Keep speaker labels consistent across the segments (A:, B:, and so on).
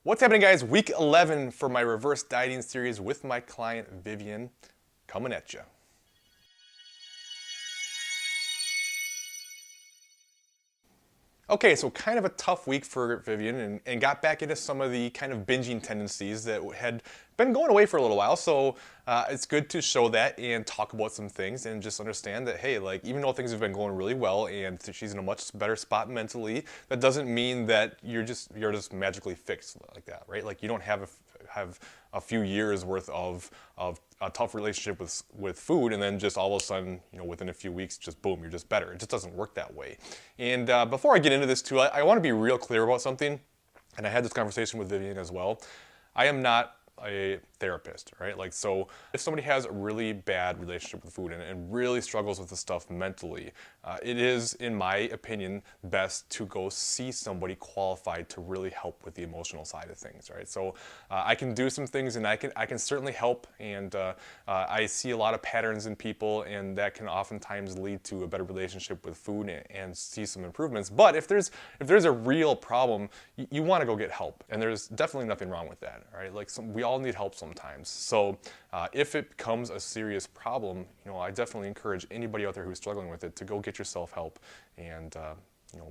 A: What's happening, guys? Week 11 for my reverse dieting series with my client Vivyen, coming at you. Okay, so kind of a tough week for Vivyen and got back into some of the kind of binging tendencies that had been going away for a little while. So it's good to show that and talk about some things and just understand that, hey, like even though things have been going really well and she's in a much better spot mentally, that doesn't mean that you're just magically fixed like that, right? Like you don't have a few years worth of a tough relationship with food and then just all of a sudden, within a few weeks, just boom, you're just better. It just doesn't work that way. And before I get into this too, I want to be real clear about something. And I had this conversation with Vivyen as well. I am not a therapist, right? Like, so if somebody has a really bad relationship with food and really struggles with the stuff mentally, it is, in my opinion, best to go see somebody qualified to really help with the emotional side of things, right? So I can do some things and I can certainly help, and I see a lot of patterns in people, and that can oftentimes lead to a better relationship with food and see some improvements. But if there's a real problem, you want to go get help, and there's definitely nothing wrong with that, right? Like we all need help sometimes. So if it becomes a serious problem, I definitely encourage anybody out there who's struggling with it to go get yourself help and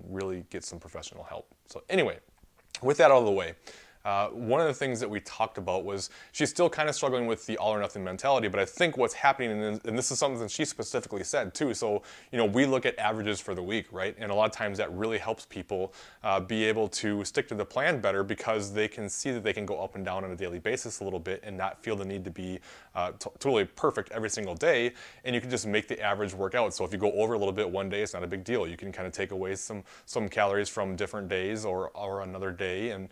A: really get some professional help. So anyway, with that out of the way, one of the things that we talked about was she's still kind of struggling with the all or nothing mentality, but I think what's happening, and this is something that she specifically said too, so we look at averages for the week, right? And a lot of times that really helps people be able to stick to the plan better because they can see that they can go up and down on a daily basis a little bit and not feel the need to be totally perfect every single day, and you can just make the average work out. So if you go over a little bit one day, it's not a big deal. You can kind of take away some calories from different days or another day, and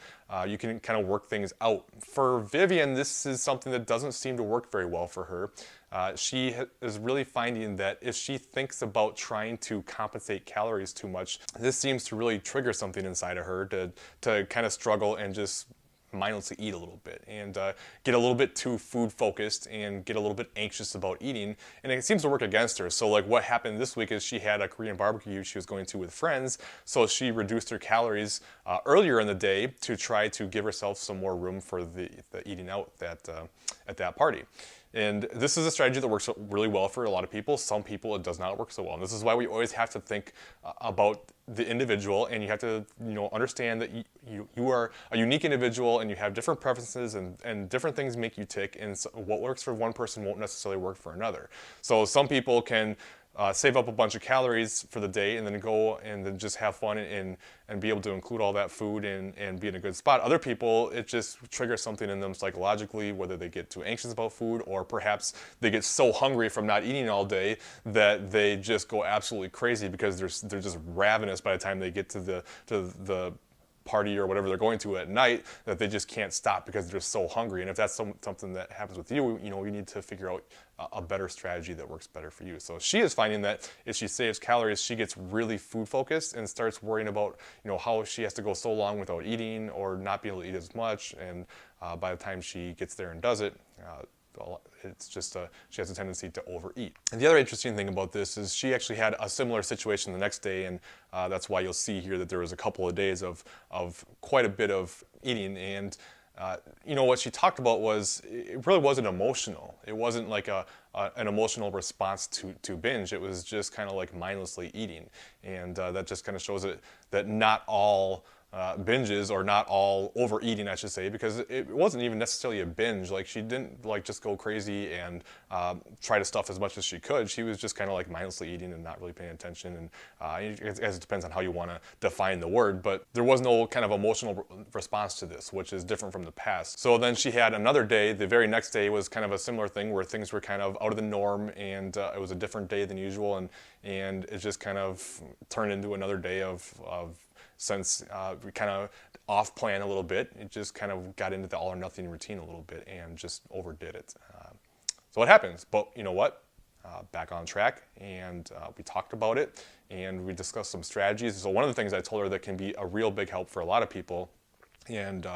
A: you can kind of work things out. For Vivyen, this is something that doesn't seem to work very well for her. She is really finding that if she thinks about trying to compensate calories too much, this seems to really trigger something inside of her to kind of struggle and just mindlessly eat a little bit and get a little bit too food focused and get a little bit anxious about eating, and it seems to work against her. So like what happened this week is she had a Korean barbecue she was going to with friends, so she reduced her calories earlier in the day to try to give herself some more room for the eating out at that party. And this is a strategy that works really well for a lot of people. Some people it does not work so well. And this is why we always have to think about the individual, and you have to understand that you are a unique individual and you have different preferences and different things make you tick, and so what works for one person won't necessarily work for another. So some people can save up a bunch of calories for the day and then go and then just have fun and be able to include all that food and be in a good spot. Other people, it just triggers something in them psychologically, whether they get too anxious about food or perhaps they get so hungry from not eating all day that they just go absolutely crazy because they're just ravenous by the time they get to the party or whatever they're going to at night, that they just can't stop because they're so hungry. And if that's something that happens with you, you need to figure out a better strategy that works better for you. So she is finding that if she saves calories, she gets really food focused and starts worrying about how she has to go so long without eating or not being able to eat as much. And by the time she gets there and does it, it's just she has a tendency to overeat. And the other interesting thing about this is she actually had a similar situation the next day, and that's why you'll see here that there was a couple of days of quite a bit of eating. And what she talked about was it really wasn't emotional. It wasn't like an emotional response to binge. It was just kind of like mindlessly eating, and that just kind of shows that not all binges, or not all overeating, I should say, because it wasn't even necessarily a binge. Like she didn't just go crazy and try to stuff as much as she could. She was just kind of like mindlessly eating and not really paying attention. And as it depends on how you want to define the word, but there was no kind of emotional response to this, which is different from the past. So then she had another day. The very next day was kind of a similar thing where things were kind of out of the norm, and it was a different day than usual, and it just kind of turned into another day of since we kind of off plan a little bit, it just kind of got into the all or nothing routine a little bit and just overdid it. So it happens, but you know what? Back on track, and we talked about it and we discussed some strategies. So one of the things I told her that can be a real big help for a lot of people, and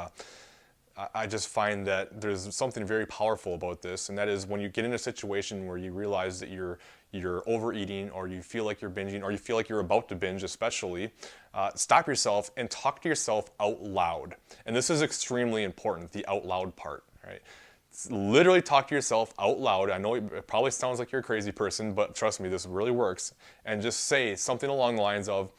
A: I just find that there's something very powerful about this, and that is when you get in a situation where you realize that you're overeating, or you feel like you're binging, or you feel like you're about to binge especially, stop yourself and talk to yourself out loud. And this is extremely important, the out loud part, right? Literally talk to yourself out loud. I know it probably sounds like you're a crazy person, but trust me, this really works. And just say something along the lines of,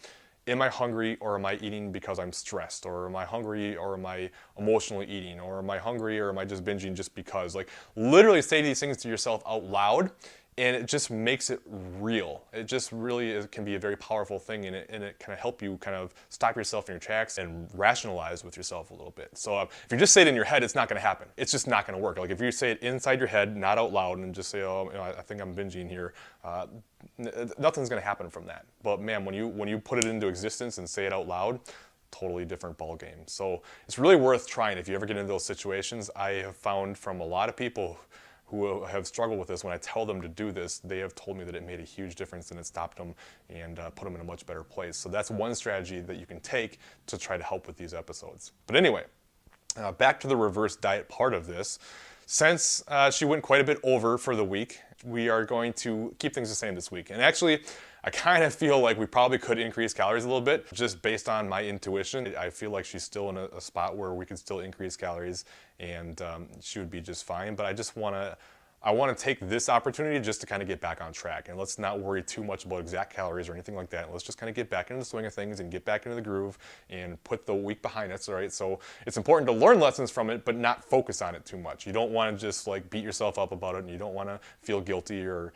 A: am I hungry, or am I eating because I'm stressed? Or am I hungry, or am I emotionally eating? Or am I hungry, or am I just binging just because? Like, literally say these things to yourself out loud, and it just makes it real. It just really can be a very powerful thing, and it can help you kind of stop yourself in your tracks and rationalize with yourself a little bit. So if you just say it in your head, it's not going to happen. It's just not going to work. Like, if you say it inside your head, not out loud, and just say, oh, I think I'm binging here, nothing's going to happen from that. But man, when you put it into existence and say it out loud, totally different ball game. So it's really worth trying if you ever get into those situations. I have found from a lot of people who have struggled with this, when I tell them to do this, they have told me that it made a huge difference and it stopped them and put them in a much better place. So that's one strategy that you can take to try to help with these episodes. But anyway, back to the reverse diet part of this. Since she went quite a bit over for the week, we are going to keep things the same this week. And actually, I kind of feel like we probably could increase calories a little bit, just based on my intuition. I feel like she's still in a spot where we could still increase calories, and she would be just fine. But I want to take this opportunity just to kind of get back on track, and let's not worry too much about exact calories or anything like that. Let's just kind of get back into the swing of things and get back into the groove and put the week behind us, all right? So it's important to learn lessons from it, but not focus on it too much. You don't want to just like beat yourself up about it, and you don't want to feel guilty or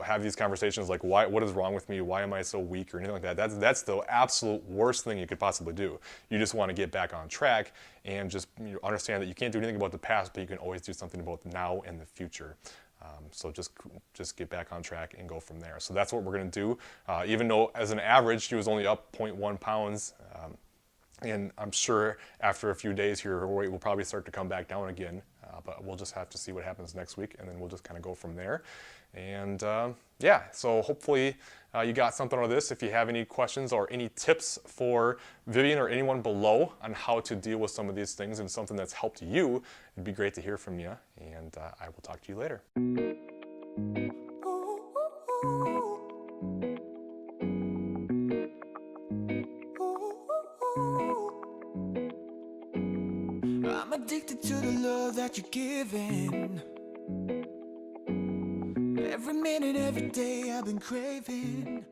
A: have these conversations like, what is wrong with me? Why am I so weak, or anything like that? That's the absolute worst thing you could possibly do. You just want to get back on track and just understand that you can't do anything about the past, but you can always do something about the now and the future. So just get back on track and go from there. So that's what we're going to do. Even though as an average she was only up 0.1 pounds, and I'm sure after a few days here her weight will probably start to come back down again. But we'll just have to see what happens next week, and then we'll just kind of go from there. And yeah, so hopefully you got something out of this. If you have any questions or any tips for Vivyen or anyone below on how to deal with some of these things and something that's helped you, it'd be great to hear from you. And I will talk to you later.
B: I'm addicted to the love that you're giving. Every minute, every day I've been craving.